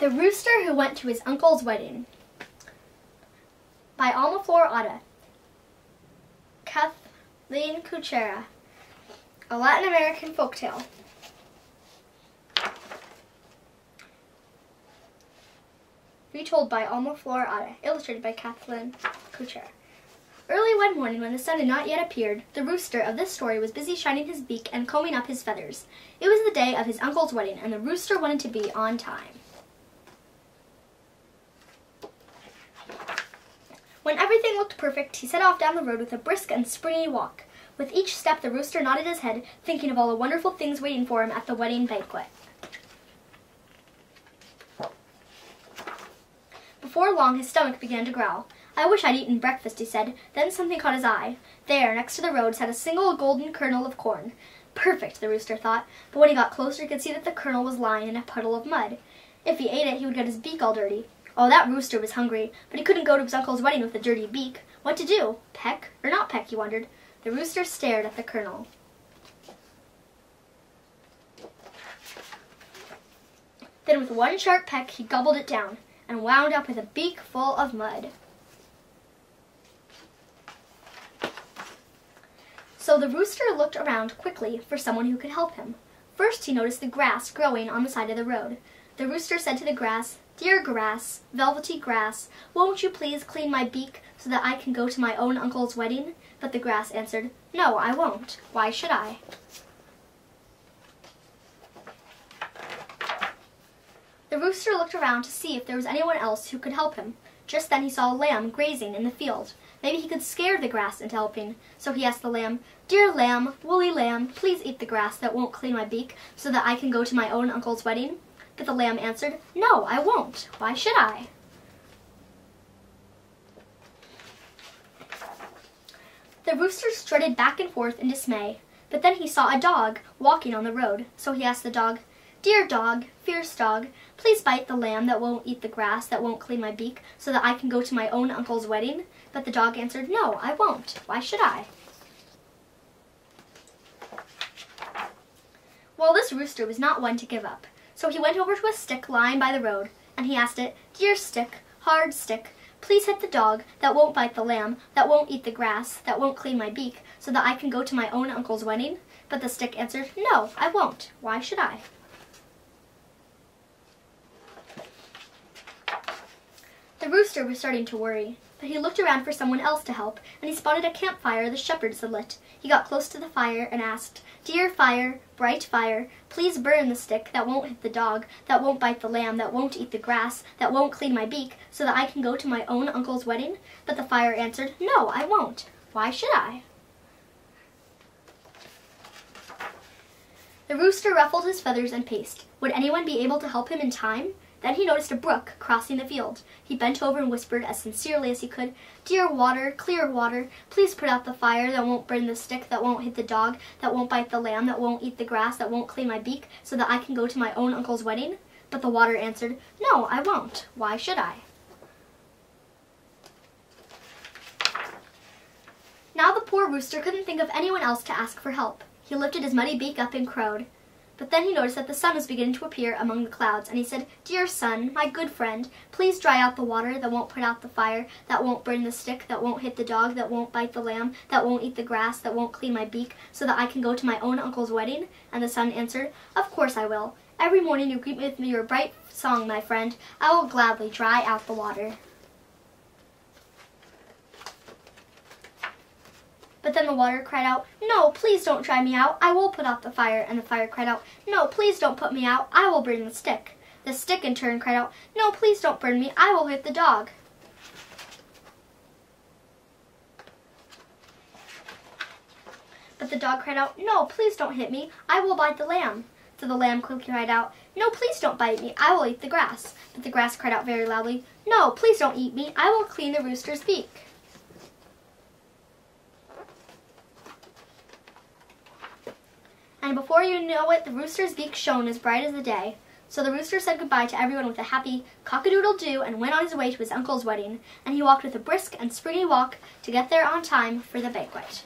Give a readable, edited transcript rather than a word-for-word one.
The Rooster Who Went to His Uncle's Wedding by Otta. Kathleen Kuchera, a Latin American folktale. Retold by Otta, illustrated by Kathleen Kuchera. Early one morning, when the sun had not yet appeared, the rooster of this story was busy shining his beak and combing up his feathers. It was the day of his uncle's wedding, and the rooster wanted to be on time. When everything looked perfect, he set off down the road with a brisk and springy walk. With each step, the rooster nodded his head, thinking of all the wonderful things waiting for him at the wedding banquet. Before long, his stomach began to growl. "I wish I'd eaten breakfast," he said. Then something caught his eye. There, next to the road, sat a single golden kernel of corn. Perfect, the rooster thought, but when he got closer, he could see that the kernel was lying in a puddle of mud. If he ate it, he would get his beak all dirty. Oh, that rooster was hungry, but he couldn't go to his uncle's wedding with a dirty beak. What to do? Peck or not peck, he wondered. The rooster stared at the kernel. Then with one sharp peck, he gobbled it down and wound up with a beak full of mud. So the rooster looked around quickly for someone who could help him. First, he noticed the grass growing on the side of the road. The rooster said to the grass, "Dear grass, velvety grass, won't you please clean my beak so that I can go to my own uncle's wedding?" But the grass answered, "No, I won't. Why should I?" The rooster looked around to see if there was anyone else who could help him. Just then he saw a lamb grazing in the field. Maybe he could scare the grass into helping. So he asked the lamb, "Dear lamb, woolly lamb, please eat the grass that won't clean my beak so that I can go to my own uncle's wedding?" But the lamb answered, "No, I won't. Why should I?" The rooster strutted back and forth in dismay, but then he saw a dog walking on the road. So he asked the dog, "Dear dog, fierce dog, please bite the lamb that won't eat the grass that won't clean my beak so that I can go to my own uncle's wedding?" But the dog answered, "No, I won't. Why should I?" Well, this rooster was not one to give up. So he went over to a stick lying by the road, and he asked it, "Dear stick, hard stick, please hit the dog that won't bite the lamb, that won't eat the grass, that won't clean my beak, so that I can go to my own uncle's wedding?" But the stick answered, "No, I won't. Why should I?" The rooster was starting to worry, but he looked around for someone else to help, and he spotted a campfire the shepherds had lit. He got close to the fire and asked, "Dear fire, bright fire, please burn the stick that won't hit the dog, that won't bite the lamb, that won't eat the grass, that won't clean my beak, so that I can go to my own uncle's wedding?" But the fire answered, "No, I won't. Why should I?" The rooster ruffled his feathers and paced. Would anyone be able to help him in time? Then he noticed a brook crossing the field. He bent over and whispered as sincerely as he could, "Dear water, clear water, please put out the fire that won't burn the stick, that won't hit the dog, that won't bite the lamb, that won't eat the grass, that won't clean my beak, so that I can go to my own uncle's wedding?" But the water answered, "No, I won't. Why should I?" Now the poor rooster couldn't think of anyone else to ask for help. He lifted his muddy beak up and crowed. But then he noticed that the sun was beginning to appear among the clouds, and he said, "Dear sun, my good friend, please dry out the water that won't put out the fire, that won't burn the stick, that won't hit the dog, that won't bite the lamb, that won't eat the grass, that won't clean my beak, so that I can go to my own uncle's wedding?" And the sun answered, "Of course I will. Every morning you greet me with your bright song, my friend. I will gladly dry out the water." But then the water cried out, "No, please don't dry me out. I will put out the fire." And the fire cried out, "No, please don't put me out. I will burn the stick." The stick in turn cried out, "No, please don't burn me. I will hit the dog." But the dog cried out, "No, please don't hit me. I will bite the lamb." So the lamb quickly cried out, "No, please don't bite me. I will eat the grass." But the grass cried out very loudly, "No, please don't eat me. I will clean the rooster's beak." And before you know it, the rooster's beak shone as bright as the day. So the rooster said goodbye to everyone with a happy cock-a-doodle-doo and went on his way to his uncle's wedding. And he walked with a brisk and springy walk to get there on time for the banquet.